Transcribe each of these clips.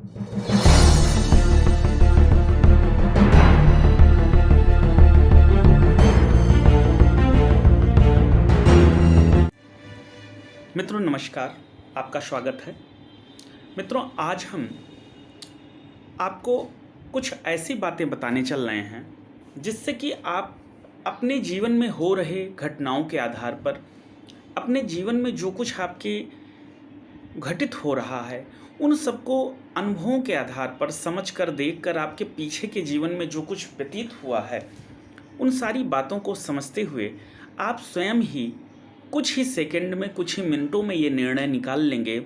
मित्रों नमस्कार, आपका स्वागत है। मित्रों आज हम आपको कुछ ऐसी बातें बताने चल रहे हैं जिससे कि आप अपने जीवन में हो रहे घटनाओं के आधार पर, अपने जीवन में जो कुछ आपके घटित हो रहा है, उन सबको अनुभवों के आधार पर समझकर, देखकर, आपके पीछे के जीवन में जो कुछ व्यतीत हुआ है, उन सारी बातों को समझते हुए आप स्वयं ही कुछ ही सेकंड में, कुछ ही मिनटों में ये निर्णय निकाल लेंगे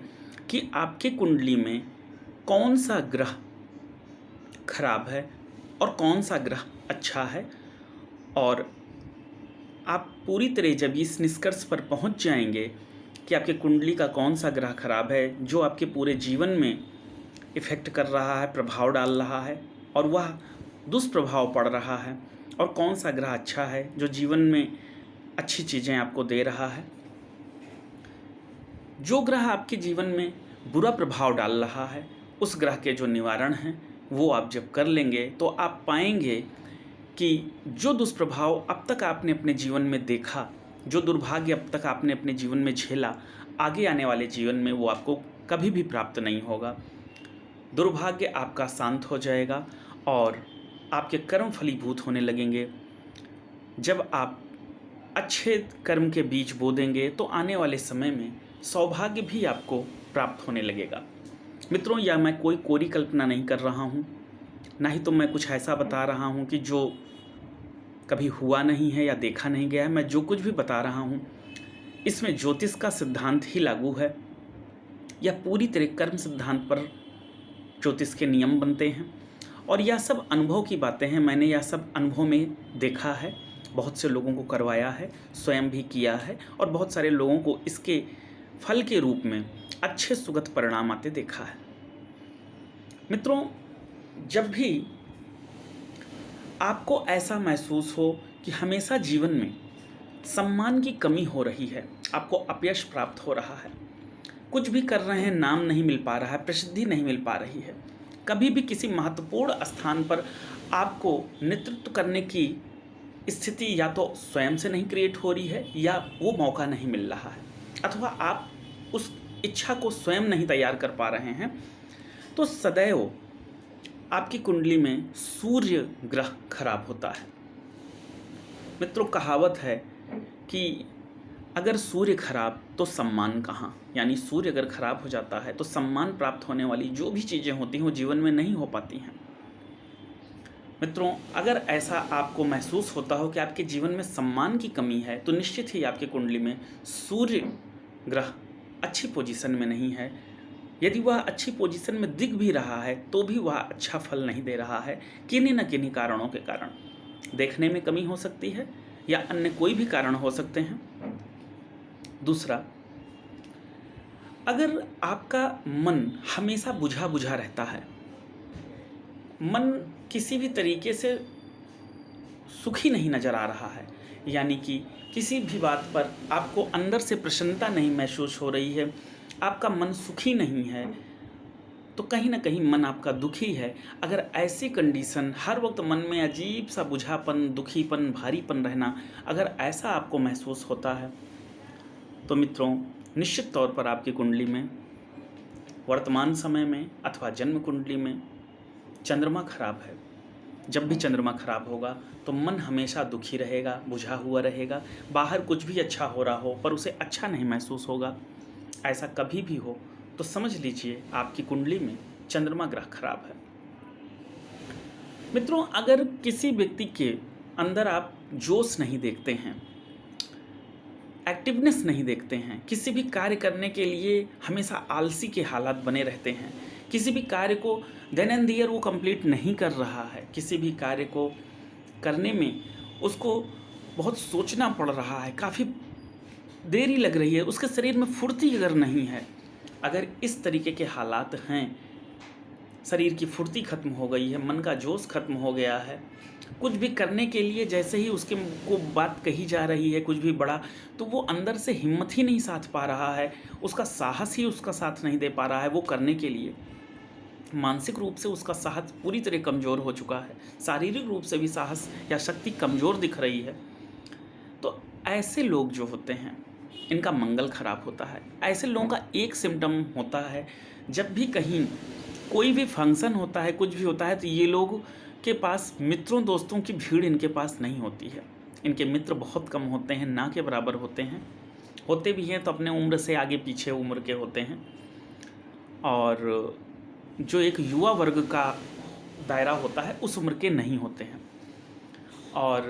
कि आपकी कुंडली में कौन सा ग्रह खराब है और कौन सा ग्रह अच्छा है। और आप पूरी तरह जब इस निष्कर्ष पर पहुंच जाएंगे कि आपकी कुंडली का कौन सा ग्रह खराब है जो आपके पूरे जीवन में इफ़ेक्ट कर रहा है, प्रभाव डाल रहा है और वह दुष्प्रभाव पड़ रहा है, और कौन सा ग्रह अच्छा है जो जीवन में अच्छी चीज़ें आपको दे रहा है। जो ग्रह आपके जीवन में बुरा प्रभाव डाल रहा है, उस ग्रह के जो निवारण हैं वो आप जब कर लेंगे तो आप पाएंगे कि जो दुष्प्रभाव अब तक आपने अपने जीवन में देखा, जो दुर्भाग्य अब तक आपने अपने जीवन में झेला, आगे आने वाले जीवन में वो आपको कभी भी प्राप्त नहीं होगा। दुर्भाग्य आपका शांत हो जाएगा और आपके कर्म फलीभूत होने लगेंगे। जब आप अच्छे कर्म के बीज बो देंगे तो आने वाले समय में सौभाग्य भी आपको प्राप्त होने लगेगा। मित्रों, यह मैं कोई कोरी कल्पना नहीं कर रहा हूँ, ना ही तो मैं कुछ ऐसा बता रहा हूँ कि जो कभी हुआ नहीं है या देखा नहीं गया है। मैं जो कुछ भी बता रहा हूँ इसमें ज्योतिष का सिद्धांत ही लागू है, या पूरी तरह कर्म सिद्धांत पर ज्योतिष के नियम बनते हैं। और यह सब अनुभव की बातें हैं। मैंने यह सब अनुभव में देखा है, बहुत से लोगों को करवाया है, स्वयं भी किया है, और बहुत सारे लोगों को इसके फल के रूप में अच्छे सुगत परिणाम आते देखा है। मित्रों, जब भी आपको ऐसा महसूस हो कि हमेशा जीवन में सम्मान की कमी हो रही है, आपको अपयश प्राप्त हो रहा है, कुछ भी कर रहे हैं नाम नहीं मिल पा रहा है, प्रसिद्धि नहीं मिल पा रही है, कभी भी किसी महत्वपूर्ण स्थान पर आपको नेतृत्व करने की स्थिति या तो स्वयं से नहीं क्रिएट हो रही है या वो मौका नहीं मिल रहा है, अथवा आप उस इच्छा को स्वयं नहीं तैयार कर पा रहे हैं, तो सदैव आपकी कुंडली में सूर्य ग्रह खराब होता है। मित्रों, कहावत है कि अगर सूर्य खराब तो सम्मान कहाँ, यानी सूर्य अगर खराब हो जाता है तो सम्मान प्राप्त होने वाली जो भी चीज़ें होती हैं वो जीवन में नहीं हो पाती हैं। मित्रों, अगर ऐसा आपको महसूस होता हो कि आपके जीवन में सम्मान की कमी है, तो निश्चित ही आपकी कुंडली में सूर्य ग्रह अच्छी पोजीशन में नहीं है। यदि वह अच्छी पोजीशन में दिख भी रहा है तो भी वह अच्छा फल नहीं दे रहा है, किन्हीं न किन्हीं कारणों के कारण। देखने में कमी हो सकती है या अन्य कोई भी कारण हो सकते हैं। दूसरा, अगर आपका मन हमेशा बुझा बुझा रहता है, मन किसी भी तरीके से सुखी नहीं नज़र आ रहा है, यानी कि किसी भी बात पर आपको अंदर से प्रसन्नता नहीं महसूस हो रही है, आपका मन सुखी नहीं है, तो कहीं ना कहीं मन आपका दुखी है। अगर ऐसी कंडीशन, हर वक्त मन में अजीब सा बुझापन, दुखीपन, भारीपन रहना, अगर ऐसा आपको महसूस होता है तो मित्रों, निश्चित तौर पर आपकी कुंडली में वर्तमान समय में अथवा जन्म कुंडली में चंद्रमा खराब है। जब भी चंद्रमा खराब होगा तो मन हमेशा दुखी रहेगा, बुझा हुआ रहेगा। बाहर कुछ भी अच्छा हो रहा हो पर उसे अच्छा नहीं महसूस होगा। ऐसा कभी भी हो तो समझ लीजिए आपकी कुंडली में चंद्रमा ग्रह खराब है। मित्रों, अगर किसी व्यक्ति के अंदर आप जोश नहीं देखते हैं, एक्टिवनेस नहीं देखते हैं, किसी भी कार्य करने के लिए हमेशा आलसी के हालात बने रहते हैं, किसी भी कार्य को देन एंड देयर वो कंप्लीट नहीं कर रहा है, किसी भी कार्य को करने में उसको बहुत सोचना पड़ रहा है, काफ़ी देरी लग रही है, उसके शरीर में फुर्ती अगर नहीं है, अगर इस तरीके के हालात हैं, शरीर की फुर्ती खत्म हो गई है, मन का जोश खत्म हो गया है, कुछ भी करने के लिए जैसे ही उसके को बात कही जा रही है कुछ भी बड़ा, तो वो अंदर से हिम्मत ही नहीं साथ पा रहा है, उसका साहस ही उसका साथ नहीं दे पा रहा है वो करने के लिए, मानसिक रूप से उसका साहस पूरी तरह कमज़ोर हो चुका है, शारीरिक रूप से भी साहस या शक्ति कमज़ोर दिख रही है, तो ऐसे लोग जो होते हैं इनका मंगल खराब होता है। ऐसे लोगों का एक सिम्टम होता है, जब भी कहीं कोई भी फंक्शन होता है, कुछ भी होता है, तो ये लोग के पास मित्रों दोस्तों की भीड़ इनके पास नहीं होती है। इनके मित्र बहुत कम होते हैं, ना के बराबर होते हैं, होते भी हैं तो अपने उम्र से आगे पीछे उम्र के होते हैं। और जो एक युवा वर्ग का दायरा होता है उस उम्र के नहीं होते हैं। और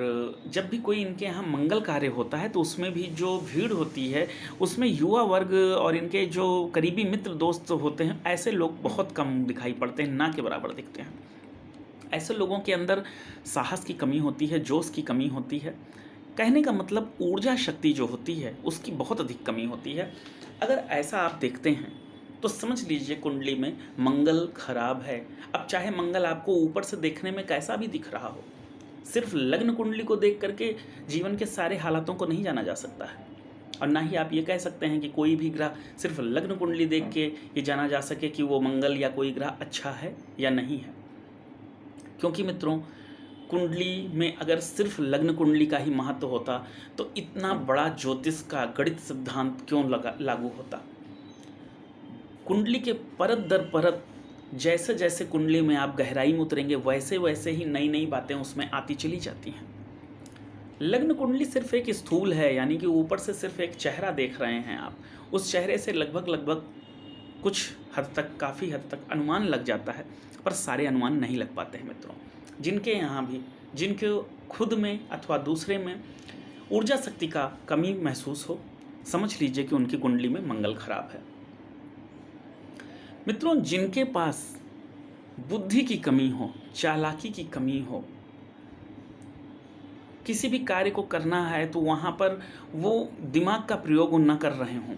जब भी कोई इनके यहाँ मंगल कार्य होता है तो उसमें भी जो भीड़ होती है उसमें युवा वर्ग और इनके जो करीबी मित्र दोस्त होते हैं, ऐसे लोग बहुत कम दिखाई पड़ते हैं, ना के बराबर दिखते हैं। ऐसे लोगों के अंदर साहस की कमी होती है, जोश की कमी होती है। कहने का मतलब ऊर्जा शक्ति जो होती है उसकी बहुत अधिक कमी होती है। अगर ऐसा आप देखते हैं तो समझ लीजिए कुंडली में मंगल खराब है। अब चाहे मंगल आपको ऊपर से देखने में कैसा भी दिख रहा हो, सिर्फ लग्न कुंडली को देख करके जीवन के सारे हालातों को नहीं जाना जा सकता है। और ना ही आप ये कह सकते हैं कि कोई भी ग्रह सिर्फ लग्न कुंडली देख के ये जाना जा सके कि वो मंगल या कोई ग्रह अच्छा है या नहीं है। क्योंकि मित्रों, कुंडली में अगर सिर्फ लग्न कुंडली का ही महत्व होता तो इतना बड़ा ज्योतिष का गणित सिद्धांत क्यों लागू होता। कुंडली के परत दर परत, जैसे जैसे कुंडली में आप गहराई में उतरेंगे वैसे वैसे ही नई नई बातें उसमें आती चली जाती हैं। लग्न कुंडली सिर्फ एक स्थूल है, यानी कि ऊपर से सिर्फ एक चेहरा देख रहे हैं आप। उस चेहरे से लगभग कुछ हद तक, काफ़ी हद तक अनुमान लग जाता है, पर सारे अनुमान नहीं लग पाते हैं मित्रों। जिनके यहाँ भी, जिनके खुद में अथवा दूसरे में ऊर्जा शक्ति का कमी महसूस हो, समझ लीजिए कि उनकी कुंडली में मंगल खराब है। मित्रों, जिनके पास बुद्धि की कमी हो, चालाकी की कमी हो, किसी भी कार्य को करना है तो वहाँ पर वो दिमाग का प्रयोग न कर रहे हों,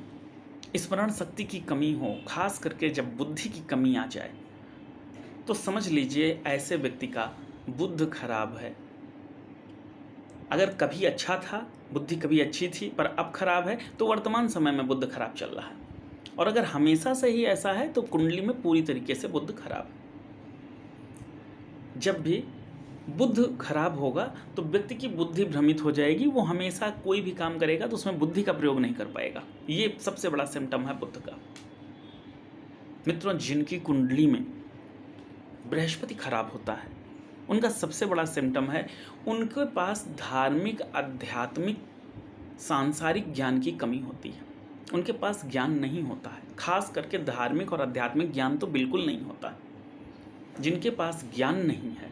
स्मरण शक्ति की कमी हो, खास करके जब बुद्धि की कमी आ जाए तो समझ लीजिए ऐसे व्यक्ति का बुद्ध खराब है। अगर कभी अच्छा था, बुद्धि कभी अच्छी थी, पर अब खराब है, तो वर्तमान समय में बुद्ध खराब चल रहा है। और अगर हमेशा से ही ऐसा है तो कुंडली में पूरी तरीके से बुद्ध खराब है। जब भी बुद्ध खराब होगा तो व्यक्ति की बुद्धि भ्रमित हो जाएगी, वो हमेशा कोई भी काम करेगा तो उसमें बुद्धि का प्रयोग नहीं कर पाएगा। ये सबसे बड़ा सिम्टम है बुद्ध का। मित्रों, जिनकी कुंडली में बृहस्पति खराब होता है उनका सबसे बड़ा सिम्टम है उनके पास धार्मिक, आध्यात्मिक, सांसारिक ज्ञान की कमी होती है। उनके पास ज्ञान नहीं होता है, खास करके धार्मिक और आध्यात्मिक ज्ञान तो बिल्कुल नहीं होता है। जिनके पास ज्ञान नहीं है,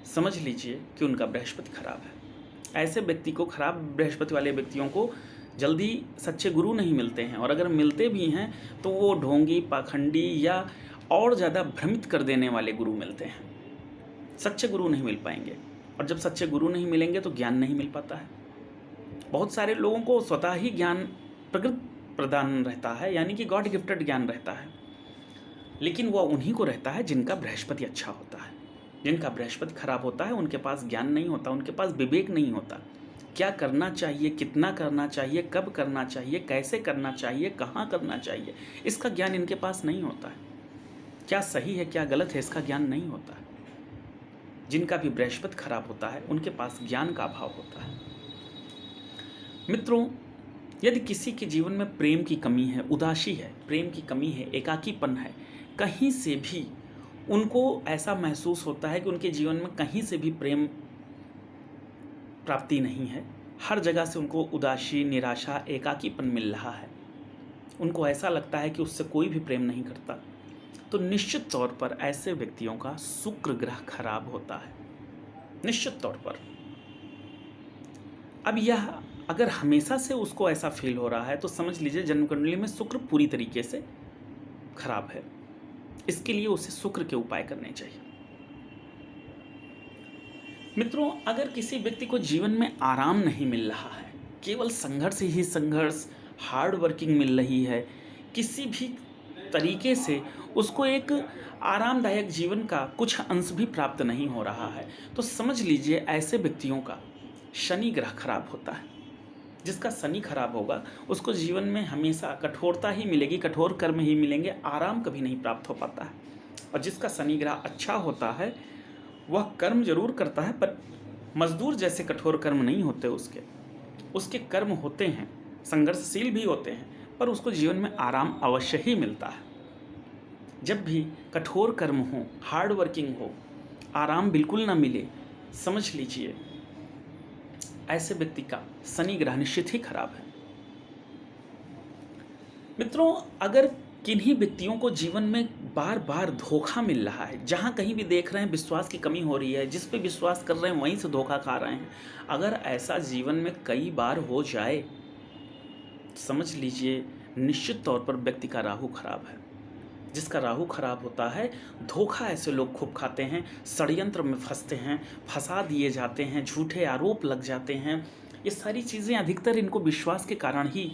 समझ लीजिए कि उनका बृहस्पति खराब है। ऐसे व्यक्ति को, खराब बृहस्पति वाले व्यक्तियों को जल्दी सच्चे गुरु नहीं मिलते हैं, और अगर मिलते भी हैं तो वो ढोंगी, पाखंडी या और ज़्यादा भ्रमित कर देने वाले गुरु मिलते हैं। सच्चे गुरु नहीं मिल पाएंगे, और जब सच्चे गुरु नहीं मिलेंगे तो ज्ञान नहीं मिल पाता है। बहुत सारे लोगों को स्वतः ही ज्ञान प्रकृत प्रदान रहता है, यानी कि गॉड गिफ्टेड ज्ञान रहता है, लेकिन वह उन्हीं को रहता है जिनका बृहस्पति अच्छा होता है। जिनका बृहस्पति खराब होता है उनके पास ज्ञान नहीं होता, उनके पास विवेक नहीं होता। क्या करना चाहिए, कितना करना चाहिए, कब करना चाहिए, कैसे करना चाहिए, कहाँ करना चाहिए, इसका ज्ञान इनके पास नहीं होता है। क्या सही है, क्या गलत है, इसका ज्ञान नहीं होता है। जिनका भी बृहस्पति खराब होता है उनके पास ज्ञान का अभाव होता है। मित्रों, यदि किसी के जीवन में प्रेम की कमी है, उदासी है, प्रेम की कमी है, एकाकीपन है, कहीं से भी उनको ऐसा महसूस होता है कि उनके जीवन में कहीं से भी प्रेम प्राप्ति नहीं है, हर जगह से उनको उदासी, निराशा, एकाकीपन मिल रहा है, उनको ऐसा लगता है कि उससे कोई भी प्रेम नहीं करता, तो निश्चित तौर पर ऐसे व्यक्तियों का शुक्र ग्रह खराब होता है, निश्चित तौर पर। अब यह अगर हमेशा से उसको ऐसा फील हो रहा है तो समझ लीजिए जन्म कुंडली में शुक्र पूरी तरीके से खराब है। इसके लिए उसे शुक्र के उपाय करने चाहिए। मित्रों, अगर किसी व्यक्ति को जीवन में आराम नहीं मिल रहा है, केवल संघर्ष ही संघर्ष, हार्ड वर्किंग मिल रही है, किसी भी तरीके से उसको एक आरामदायक जीवन का कुछ अंश भी प्राप्त नहीं हो रहा है, तो समझ लीजिए ऐसे व्यक्तियों का शनि ग्रह खराब होता है। जिसका शनि खराब होगा उसको जीवन में हमेशा कठोरता ही मिलेगी, कठोर कर्म ही मिलेंगे, आराम कभी नहीं प्राप्त हो पाता है। और जिसका शनि ग्रह अच्छा होता है वह कर्म जरूर करता है पर मजदूर जैसे कठोर कर्म नहीं होते उसके कर्म होते हैं, संघर्षशील भी होते हैं, पर उसको जीवन में आराम अवश्य ही मिलता है। जब भी कठोर कर्म हो, हार्ड वर्किंग हो, आराम बिल्कुल ना मिले, समझ लीजिए ऐसे व्यक्ति का शनि ग्रह निश्चित ही खराब है। मित्रों, अगर किन्हीं व्यक्तियों को जीवन में बार बार धोखा मिल रहा है, जहाँ कहीं भी देख रहे हैं विश्वास की कमी हो रही है, जिस पे विश्वास कर रहे हैं वहीं से धोखा खा रहे हैं, अगर ऐसा जीवन में कई बार हो जाए समझ लीजिए निश्चित तौर पर व्यक्ति का राहु खराब है। जिसका राहु खराब होता है, धोखा ऐसे लोग खूब खाते हैं, षड्यंत्र में फंसते हैं, फंसा दिए जाते हैं, झूठे आरोप लग जाते हैं। ये सारी चीज़ें अधिकतर इनको विश्वास के कारण ही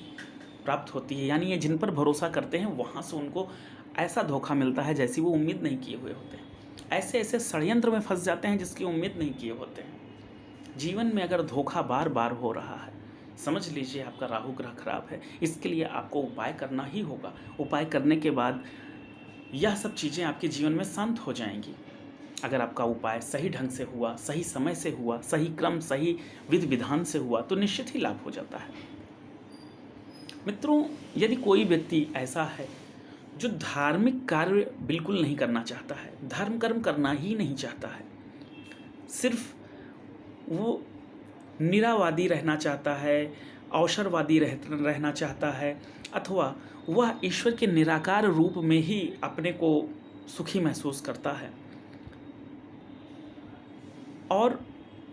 प्राप्त होती है। यानी ये जिन पर भरोसा करते हैं वहाँ से उनको ऐसा धोखा मिलता है जैसी वो उम्मीद नहीं किए हुए होते हैं। ऐसे ऐसे षड्यंत्र में फंस जाते हैं जिसकी उम्मीद नहीं किए होते हैं। जीवन में अगर धोखा बार बार हो रहा है, समझ लीजिए आपका राहु ग्रह खराब है। इसके लिए आपको उपाय करना ही होगा। उपाय करने के बाद यह सब चीज़ें आपके जीवन में शांत हो जाएंगी। अगर आपका उपाय सही ढंग से हुआ, सही समय से हुआ, सही क्रम, सही विधि विधान से हुआ तो निश्चित ही लाभ हो जाता है। मित्रों, यदि कोई व्यक्ति ऐसा है जो धार्मिक कार्य बिल्कुल नहीं करना चाहता है, धर्म कर्म करना ही नहीं चाहता है, सिर्फ वो निरावादी रहना चाहता है, अवसरवादी रहना चाहता है, अथवा वह ईश्वर के निराकार रूप में ही अपने को सुखी महसूस करता है और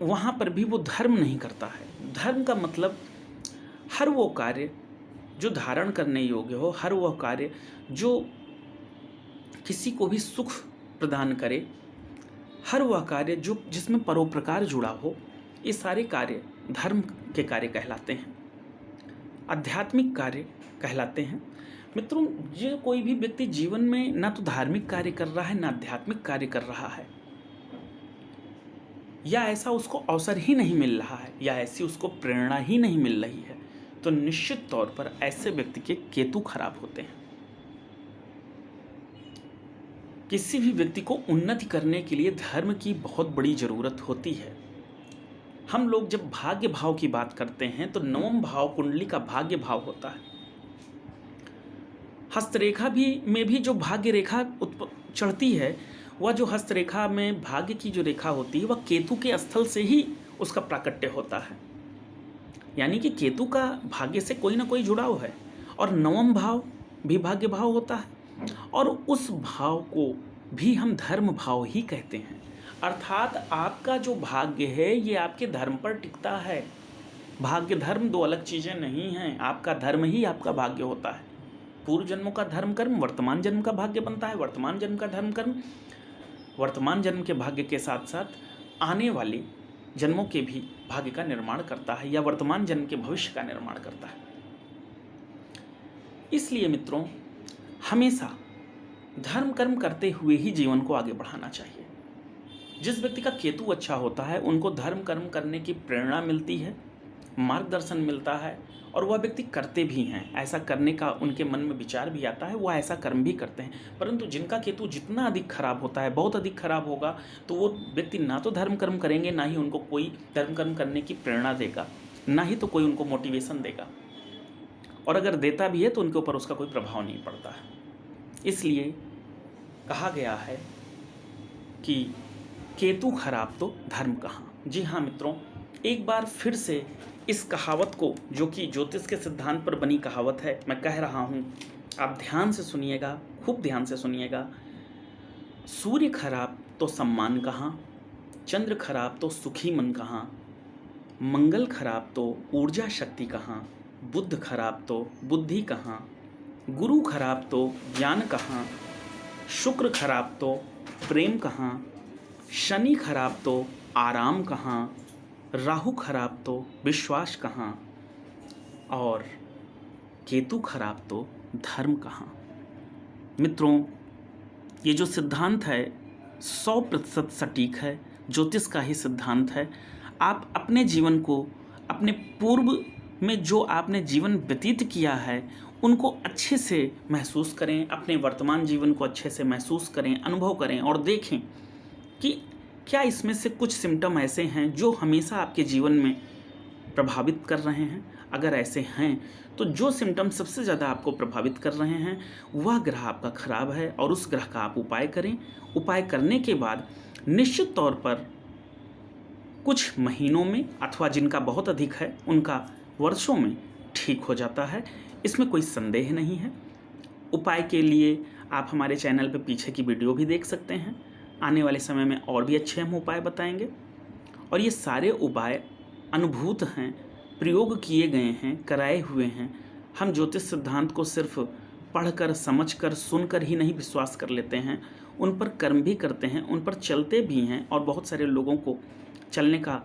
वहाँ पर भी वो धर्म नहीं करता है। धर्म का मतलब हर वो कार्य जो धारण करने योग्य हो, हर वो कार्य जो किसी को भी सुख प्रदान करे, हर वह कार्य जो जिसमें परोपकार जुड़ा हो, ये सारे कार्य धर्म के कार्य कहलाते हैं, आध्यात्मिक कार्य कहलाते हैं। मित्रों, ये कोई भी व्यक्ति जीवन में ना तो धार्मिक कार्य कर रहा है ना आध्यात्मिक कार्य कर रहा है, या ऐसा उसको अवसर ही नहीं मिल रहा है, या ऐसी उसको प्रेरणा ही नहीं मिल रही है, तो निश्चित तौर पर ऐसे व्यक्ति के केतु खराब होते हैं। किसी भी व्यक्ति को उन्नति करने के लिए धर्म की बहुत बड़ी जरूरत होती है। हम लोग जब भाग्य भाव की बात करते हैं तो नवम भाव कुंडली का भाग्य भाव होता है। हस्तरेखा में भी जो भाग्य रेखा चढ़ती है, वह जो हस्तरेखा में भाग्य की जो रेखा होती है वह केतु के स्थल से ही उसका प्राकट्य होता है। यानी कि केतु का भाग्य से कोई ना कोई जुड़ाव है, और नवम भाव भी भाग्य भाव होता है, और उस भाव को भी हम धर्म भाव ही कहते हैं। अर्थात आपका जो भाग्य है ये आपके धर्म पर टिकता है। भाग्य धर्म दो अलग चीज़ें नहीं हैं। आपका धर्म ही आपका भाग्य होता है। पूर्व जन्मों का धर्म कर्म वर्तमान जन्म का भाग्य बनता है, वर्तमान जन्म का धर्म कर्म वर्तमान जन्म के भाग्य के साथ साथ आने वाले जन्मों के भी भाग्य का निर्माण करता है, या वर्तमान जन्म के भविष्य का निर्माण करता है। इसलिए मित्रों, हमेशा धर्म कर्म करते हुए ही जीवन को आगे बढ़ाना चाहिए। जिस व्यक्ति का केतु अच्छा होता है उनको धर्म कर्म करने की प्रेरणा मिलती है, मार्गदर्शन मिलता है, और वह व्यक्ति करते भी हैं। ऐसा करने का उनके मन में विचार भी आता है, वह ऐसा कर्म भी करते हैं। परंतु जिनका केतु जितना अधिक खराब होता है, बहुत अधिक खराब होगा, तो वो व्यक्ति ना तो धर्म कर्म करेंगे, ना ही उनको कोई धर्म कर्म करने की प्रेरणा देगा, ना ही तो कोई उनको मोटिवेशन देगा, और अगर देता भी है तो उनके ऊपर उसका कोई प्रभाव नहीं पड़ता है। इसलिए कहा गया है कि केतु खराब तो धर्म कहाँ। जी हाँ मित्रों, एक बार फिर से इस कहावत को, जो कि ज्योतिष के सिद्धांत पर बनी कहावत है, मैं कह रहा हूँ, आप ध्यान से सुनिएगा, खूब ध्यान से सुनिएगा। सूर्य खराब तो सम्मान कहाँ, चंद्र खराब तो सुखी मन कहाँ, मंगल खराब तो ऊर्जा शक्ति कहाँ, बुध खराब तो बुद्धि कहाँ, गुरु खराब तो ज्ञान कहाँ, शुक्र खराब तो प्रेम कहाँ, शनि खराब तो आराम कहाँ, राहु खराब तो विश्वास कहाँ, और केतु खराब तो धर्म कहाँ। मित्रों, ये जो सिद्धांत है 100% सटीक है, ज्योतिष का ही सिद्धांत है। आप अपने जीवन को अपने पूर्व में जो आपने जीवन व्यतीत किया है उनको अच्छे से महसूस करें, अपने वर्तमान जीवन को अच्छे से महसूस करें, अनुभव करें और देखें कि क्या इसमें से कुछ सिम्टम ऐसे हैं जो हमेशा आपके जीवन में प्रभावित कर रहे हैं। अगर ऐसे हैं तो जो सिम्टम सबसे ज़्यादा आपको प्रभावित कर रहे हैं वह ग्रह आपका खराब है और उस ग्रह का आप उपाय करें। उपाय करने के बाद निश्चित तौर पर कुछ महीनों में अथवा जिनका बहुत अधिक है उनका वर्षों में ठीक हो जाता है, इसमें कोई संदेह नहीं है। उपाय के लिए आप हमारे चैनल पर पीछे की वीडियो भी देख सकते हैं। आने वाले समय में और भी अच्छे हम उपाय बताएंगे और ये सारे उपाय अनुभूत हैं, प्रयोग किए गए हैं, कराए हुए हैं। हम ज्योतिष सिद्धांत को सिर्फ पढ़कर, समझकर, सुनकर ही नहीं विश्वास कर लेते हैं, उन पर कर्म भी करते हैं, उन पर चलते भी हैं और बहुत सारे लोगों को चलने का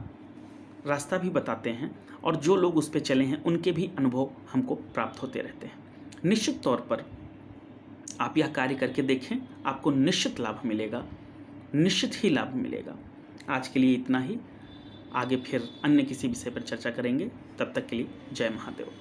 रास्ता भी बताते हैं और जो लोग उस पर चले हैं उनके भी अनुभव हमको प्राप्त होते रहते हैं। निश्चित तौर पर आप यह कार्य करके देखें, आपको निश्चित लाभ मिलेगा, निश्चित ही लाभ मिलेगा। आज के लिए इतना ही, आगे फिर अन्य किसी विषय पर चर्चा करेंगे। तब तक के लिए जय महादेव।